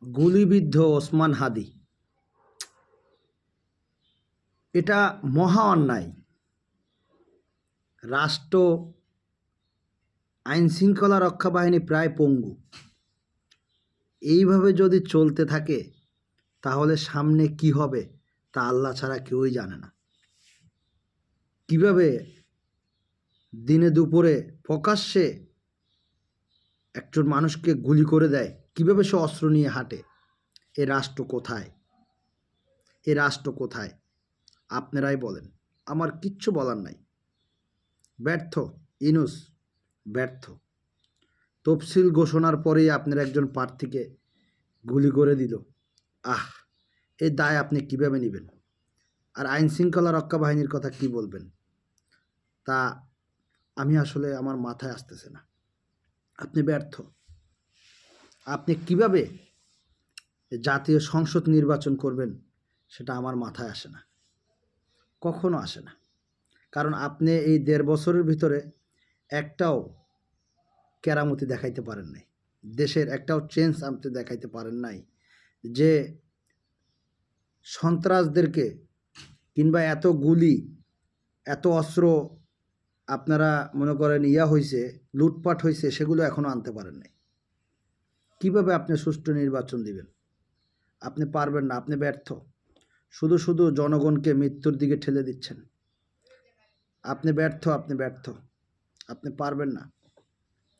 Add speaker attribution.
Speaker 1: গুলিবিদ্ধ ওসমান হাদি, এটা মহা অন্যায়। রাষ্ট্র আইন শৃঙ্খলা রক্ষা বাহিনী প্রায় পঙ্গু। এইভাবে যদি চলতে থাকে তাহলে সামনে কি হবে তা আল্লাহ ছাড়া কেউই জানে না। কিভাবে দিনে দুপুরে প্রকাশ্যে একজন মানুষকে গুলি করে দেয়, কিভাবে সে অস্ত্র নিয়ে হাঁটে, এ রাষ্ট্র কোথায়? এ রাষ্ট্র কোথায়? আপনারাই বলেন, আমার কিচ্ছু বলার নাই। ব্যর্থ ইউনূস, ব্যর্থ। তফসিল ঘোষণার পরেই আপনার একজন প্রার্থীকে গুলি করে দিল। এই দায় আপনি কিভাবে নেবেন? আর আইন শৃঙ্খলা রক্ষা বাহিনীর কথা কি বলবেন তা আমি আসলে আমার মাথায় আসতেছে না। আপনি ব্যর্থ। আপনি কিভাবে জাতীয় সংসদ নির্বাচন করবেন সেটা আমার মাথায় আসে না, কখনো আসে না। কারণ আপনি এই 1.5 বছরের ভিতরে একটাও কেরামতি দেখাইতে পারেন নাই, দেশের একটাও চেঞ্জ আনতে দেখাইতে পারেন নাই, যে সন্ত্রাসদেরকে কিংবা এত গুলি এত অস্ত্র আপনারা মনে করেন হয়েছে, লুটপাট হয়েছে, সেগুলো এখনও আনতে পারেন নাই। কীভাবে আপনি সুষ্ঠু নির্বাচন দিবেন? আপনি পারবেন না, আপনি ব্যর্থ। শুধু শুধু জনগণকে মৃত্যুর দিকে ঠেলে দিচ্ছেন। আপনি ব্যর্থ, আপনি ব্যর্থ, আপনি পারবেন না।